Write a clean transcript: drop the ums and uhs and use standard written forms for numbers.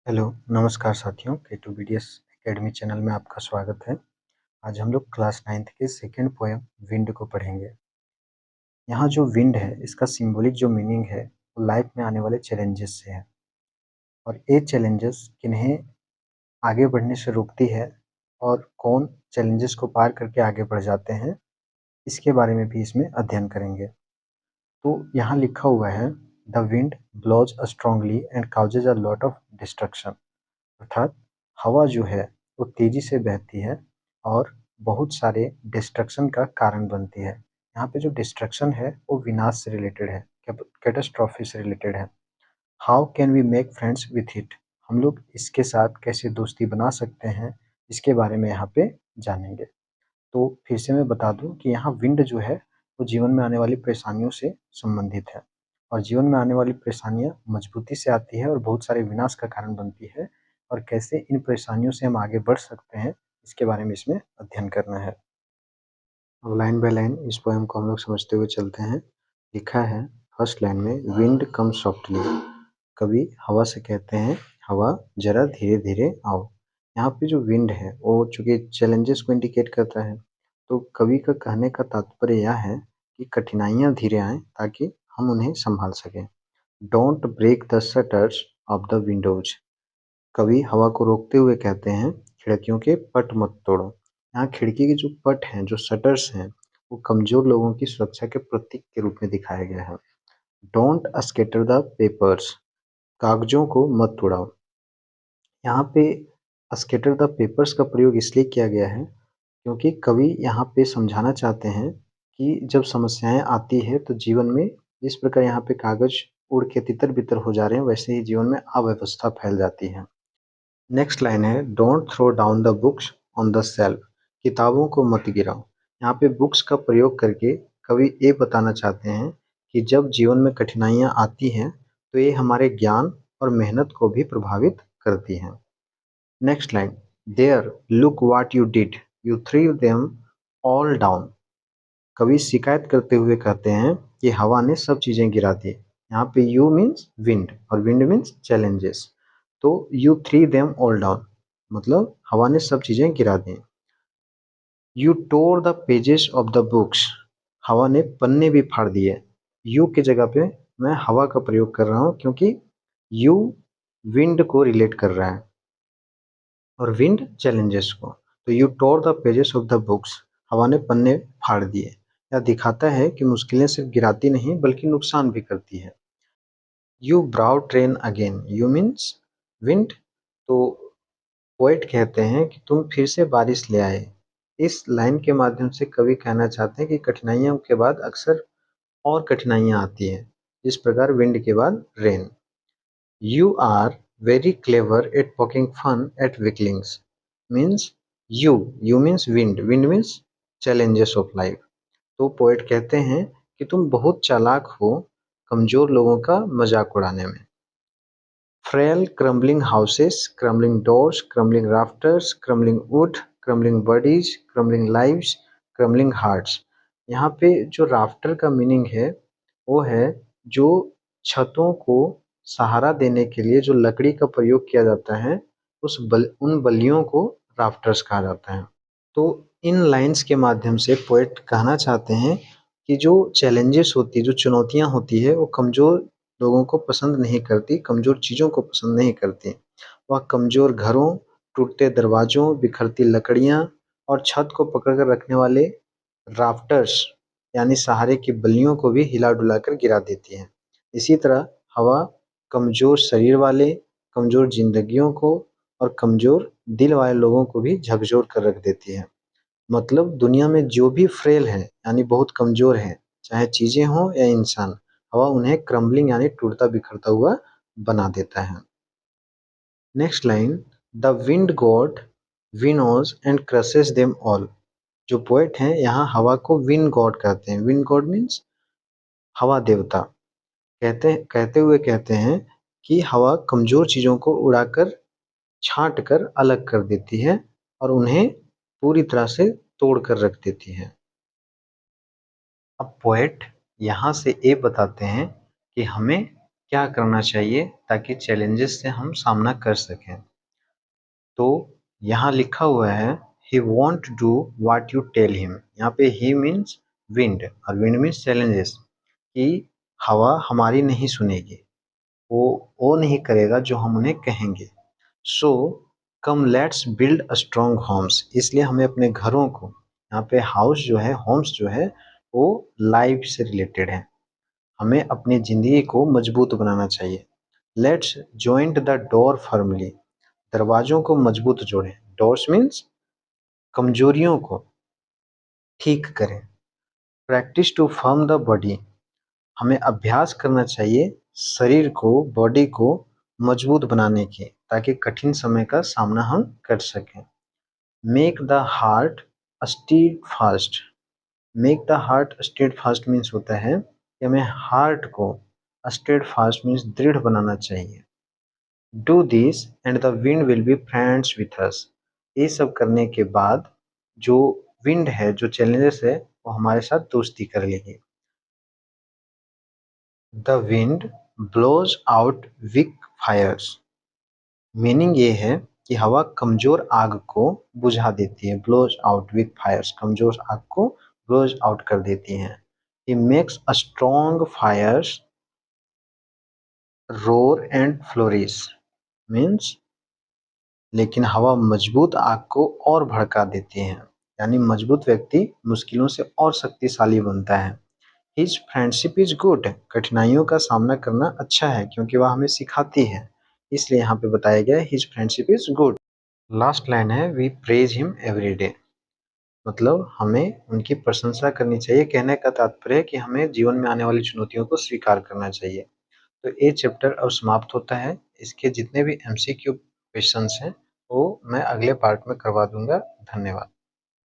Hello, नमस्कार साथियों, K2BDS academy channel में आपका स्वागत है। आज हम लोग क्लास 9th के सेकंड पोएम विंड को पढ़ेंगे। यहाँ जो विंड है, इसका सिंबॉलिक जो मीनिंग है, वो लाइफ में आने वाले चैलेंजेस से है और ये चैलेंजेस किन्हें आगे बढ़ने से रोकती है और कौन चैलेंजेस को पार करके आगे बढ़ जाते हैं, इसके बारे में भी इसमें अध्ययन करेंगे। तो यहाँ लिखा हुआ है, the wind blows strongly and causes a lot of destruction. अर्थात हवा जो है वो तेजी से बहती है और बहुत सारे डिस्ट्रक्शन का कारण बनती है। यहाँ पे जो डिस्ट्रक्शन है वो विनाश से रिलेटेड है, कैटास्ट्रॉफी से रिलेटेड है। How can we make friends with it, हम लोग इसके साथ कैसे दोस्ती बना सकते हैं, इसके बारे में यहाँ पे जानेंगे। तो फिर से मैं बता दूं कि यहाँ विंड जो है वो जीवन में आने वाली परेशानियों से संबंधित है और जीवन में आने वाली परेशानियां मजबूती से आती है और बहुत सारे विनाश का कारण बनती है और कैसे इन परेशानियों से हम आगे बढ़ सकते हैं, इसके बारे में इसमें अध्ययन करना है। अब लाइन बाय लाइन इस पोएम को हम लोग समझते हुए चलते हैं। लिखा है फर्स्ट लाइन में, विंड कम सॉफ्टली। कभी हवा से कहते हैं, हवा जरा धीरे धीरे आओ। यहाँ पे जो विंड है वो चूंकि चैलेंजेस को इंडिकेट करता है, तो कवि का कहने का तात्पर्य यह है कि कठिनाइयाँ धीरे आएं ताकि हम उन्हें संभाल सकें। Don't break the shutters of the windows. कवि हवा को रोकते हुए कहते हैं, खिड़कियों के पट मत तोड़ो। यहाँ खिड़की के जो पट हैं, जो शटर्स हैं, वो कमजोर लोगों की सुरक्षा के प्रतीक के रूप में दिखाया गया है। डोंट स्कैटर द पेपर्स, कागजों को मत उड़ाओ। यहाँ पे स्कैटर द पेपर्स का प्रयोग इसलिए किया गया है क्योंकि कवि यहाँ पे समझाना चाहते हैं कि जब समस्याएं आती है तो जीवन में जिस प्रकार यहाँ पे कागज उड़ के तितर बितर हो जा रहे हैं, वैसे ही जीवन में अव्यवस्था फैल जाती है। नेक्स्ट लाइन है, don't throw down the books on the shelf. किताबों को मत गिराओ। यहाँ पे बुक्स का प्रयोग करके कवि ये बताना चाहते हैं कि जब जीवन में कठिनाइयाँ आती हैं तो ये हमारे ज्ञान और मेहनत को भी प्रभावित करती हैं। Next line, there look what you did, you threw them all down. कवि शिकायत करते हुए कहते हैं कि हवा ने सब चीजें गिरा दी। यहाँ पे यू मीन्स विंड और विंड मीन्स चैलेंजेस। तो you threw them all down मतलब हवा ने सब चीजें गिरा दी। You tore the pages of the books, हवा ने पन्ने भी फाड़ दिए। यू की जगह पे मैं हवा का प्रयोग कर रहा हूँ क्योंकि यू विंड को रिलेट कर रहा है और विंड चैलेंजेस को। तो you tore the pages of the books, हवा ने पन्ने फाड़ दिए। यह दिखाता है कि मुश्किलें सिर्फ गिराती नहीं बल्कि नुकसान भी करती है। You brow train again, you means wind. तो पोएट कहते हैं कि तुम फिर से बारिश ले आए। इस लाइन के माध्यम से कवि कहना चाहते हैं कि कठिनाइयों के बाद अक्सर और कठिनाइयां आती हैं, जिस प्रकार विंड के बाद rain. You are very clever at poking fun at weaklings. Means you means wind means challenges of life. तो पोएट कहते हैं कि तुम बहुत चालाक हो कमजोर लोगों का मजाक उड़ाने में। Frail crumbling houses, crumbling doors, crumbling rafters, crumbling wood, crumbling bodies, crumbling lives, crumbling hearts। यहाँ पे जो राफ्टर का मीनिंग है वो है जो छतों को सहारा देने के लिए जो लकड़ी का प्रयोग किया जाता है, उन बल्लियों को राफ्टर्स कहा जाता है। तो इन लाइंस के माध्यम से पोएट कहना चाहते हैं कि जो चैलेंजेस होती है, जो चुनौतियाँ होती है, वो कमज़ोर लोगों को पसंद नहीं करती, कमज़ोर चीज़ों को पसंद नहीं करती। वह कमज़ोर घरों, टूटते दरवाज़ों, बिखरती लकड़ियाँ और छत को पकड़ कर रखने वाले राफ्टर्स यानी सहारे की बल्लियों को भी हिला-डुला कर गिरा देती है। इसी तरह हवा कमज़ोर शरीर वाले, कमज़ोर ज़िंदगियों को और कमज़ोर दिल वाले लोगों को भी झकझोर कर रख देती है। मतलब दुनिया में जो भी फ्रेल हैं यानी बहुत कमज़ोर हैं, चाहे चीज़ें हों या इंसान, हवा उन्हें क्रम्बलिंग यानी टूटता-बिखरता हुआ बना देता है। Next line, the wind god winnows and crushes them all. जो पोएट हैं यहाँ हवा को विंड गॉड कहते हैं। विंड गॉड मीन्स हवा देवता। कहते हुए कहते हैं कि हवा कमज़ोर चीज़ों को उड़ाकर, छाँट कर अलग कर देती है और उन्हें पूरी तरह से तोड़ कर रख देती है। अब पोएट यहाँ से ये बताते हैं कि हमें क्या करना चाहिए ताकि चैलेंजेस से हम सामना कर सकें। तो यहाँ लिखा हुआ है he won't do what you tell him. यहाँ पे ही मीन्स विंड और विंड मीन्स चैलेंजेस, कि हवा हमारी नहीं सुनेगी, वो नहीं करेगा जो हम उन्हें कहेंगे। So come let's build a strong homes, इसलिए हमें अपने घरों को, यहाँ पे हाउस जो है, होम्स जो है, वो लाइफ से रिलेटेड है, हमें अपनी जिंदगी को मजबूत बनाना चाहिए। Let's joint the door firmly, दरवाजों को मजबूत जोड़ें। डोर्स मीन्स कमजोरियों को ठीक करें। Practice to firm the body, हमें अभ्यास करना चाहिए शरीर को, बॉडी को मजबूत बनाने की, ताकि कठिन समय का सामना हम कर सकें। Make the heart steadfast, make the heart steadfast means होता है कि हमें हार्ट को स्टेड फास्ट मीन्स दृढ़ बनाना चाहिए। Do this and the wind will be friends with us, ये सब करने के बाद जो विंड है, जो चैलेंजेस है, वो हमारे साथ दोस्ती कर लेगी। The wind blows out weak fires, meaning ये है कि हवा कमजोर आग को बुझा देती है। ब्लोज आउट वीक फायर्स, कमजोर आग को ब्लोज आउट कर देती हैं। It makes a strong fires roar and flourish, means लेकिन हवा मजबूत आग को और भड़का देती है, यानी मजबूत व्यक्ति मुश्किलों से और शक्तिशाली बनता है। हिज फ्रेंडशिप इज गुड, कठिनाइयों का सामना करना अच्छा है क्योंकि वह हमें सिखाती है, इसलिए यहाँ पे बताया गया है his friendship is good. Last line है we praise him every day, मतलब हमें उनकी प्रशंसा करनी चाहिए। कहने का तात्पर्य है कि हमें जीवन में आने वाली चुनौतियों को स्वीकार करना चाहिए। तो ये चैप्टर अब समाप्त होता है। इसके जितने भी एमसीक्यू क्वेश्चंस हैं वो मैं अगले पार्ट में करवा दूंगा। धन्यवाद।